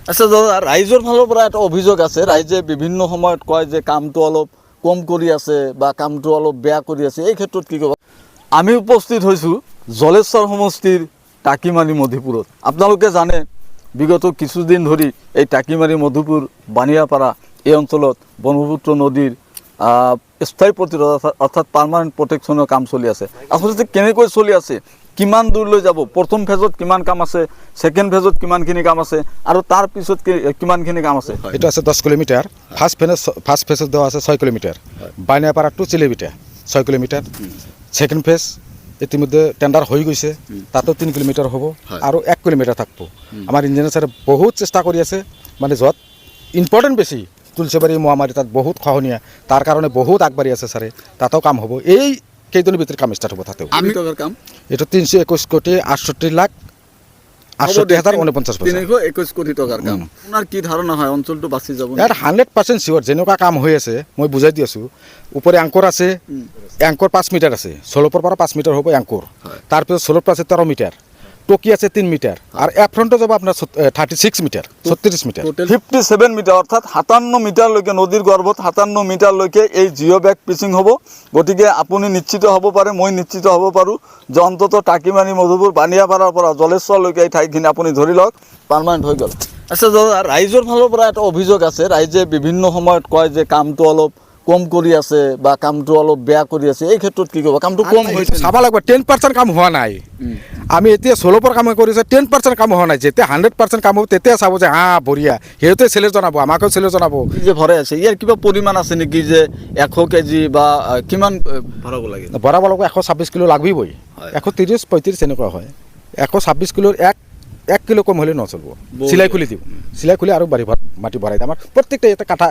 আচ্ছা দাদা, ৰাইজৰ ফালৰ পৰা এটা অভিযোগ আছে, ৰাইজে বিভিন্ন সময়ত কয় যে কামটো অলপ কম কৰি আছে বা কামটো অলপ বেয়া কৰি আছে, এই ক্ষেত্ৰত কি ক'ব? আমি উপস্থিত হৈছোঁ জলেশ্বৰ সমষ্টিৰ টাকিমাৰী মধুপুৰত। আপোনালোকে জানে বিগত কিছুদিন ধৰি এই টাকিমাৰী মধুপুৰ বানিয়াপাৰা এই অঞ্চলত ব্ৰহ্মপুত্ৰ নদীৰ স্থায়ী প্ৰতিৰোধ অৰ্থাৎ পাৰ্মানেণ্ট প্ৰটেকশ্যনৰ কাম চলি আছে। আচলতে কেনেকৈ চলি আছে, কিমান দূৰলৈ যাব, প্ৰথম ফেজত কিমান কাম আছে, ছেকেণ্ড ফেজত কিমানখিনি কাম আছে আৰু তাৰ পিছত কিমানখিনি কাম আছে? এটা আছে 10 কিলোমিটার, ফার্স্ট ফেজত দেওয়া আছে 6 kilometre, Baniyapara to Chilibita 6 kilometre, second phase ইতিমধ্যে টেন্ডার হয়ে গৈছে, তাতেও 3 কিলোমিটার হব আর 1 কিলোমিটার থাকবো। আমার ইঞ্জিনিয়ার স্যারে বহুত চেষ্টা কৰি আছে, মানে যত ইম্পর্টেন্ট বেশি তুলসীবাড়ি মহামারী তাত বহুত খহনীয়া, তার কারণে বহুত আগবাড়ি আছে স্যারে, তাতেও কাম হব। এই কেইদিনের ভিতরে কাম স্টার্ট হব। তাতেও কাম এটা 321 কোটি 68 লাখ 68,049 পইচা। 321 কোটি টকাৰ কাম। আপোনাৰ কি ধাৰণা হয় অঞ্চলটো বাচি যাব? ইয়াত 100% চিয়ৰ যেনেকুৱা কাম হৈ আছে মই বুজাই দি আছোঁ। ওপৰে এংকৰ আছে, এংকৰ 5 মিটাৰ আছে, চলপৰ পৰা 5 মিটাৰ হ'ব এংকৰ, তাৰপিছত চলপ আছে 13 মিটাৰ, টকি আছে 3 মিটাৰ আৰু এফ্ৰণ্টত যাব আপোনাৰ 36 মিটাৰ, 36 মিটাৰ, 57 মিটাৰ অৰ্থাৎ 57 মিটাৰলৈকে নদীৰ গৰ্ভত 57 মিটাৰলৈকে এই জিঅ' বেগ পিচিং হ'ব। গতিকে আপুনি নিশ্চিত হ'ব পাৰে, মই নিশ্চিত হ'ব পাৰোঁ যে অন্ততঃ টাকিমাৰী মধুপুৰ বানিয়াপাৰাৰ পৰা জলেশ্বৰলৈকে এই ঠাইখিনি আপুনি ধৰি লওক পাৰ্মানেণ্ট হৈ গ'ল। আচ্ছা দাদা, ৰাইজৰ ফালৰ পৰা এটা অভিযোগ আছে, ৰাইজে বিভিন্ন সময়ত কয় যে কামটো অলপ কম কৰি আছে বা কামটো অলপ বেয়া কৰি আছে, এই ক্ষেত্ৰত কি ক'ব? কামটো কম হৈছে, চাব লাগিব। 10% কাম হোৱা নাই। আমি এতিয়া 16% কাম কৰিছোঁ, 10% কাম হোৱা নাই। যেতিয়া 100% কাম হ'ব তেতিয়া চাব যে বঢ়িয়া, সিহঁতে চেলে জনাব, আমাকেও চেলে জনাব। যে ভৰাই আছে ইয়াৰ কিবা পৰিমাণ আছে নেকি, যে 100 কেজি বা কিমান ভৰাব লাগে? ভৰাব লাগিব 126 কিলো লাগিবই, 130-35 এনেকুৱা হয়। 126 কিলোৰ 1 কিলো কম হ'লে নচলিব। চিলাই খুলি দিব, চিলাই খুলি আৰু মাটি ভৰাই দিয়ে। আমাৰ প্ৰত্যেকটা এটা কাঠা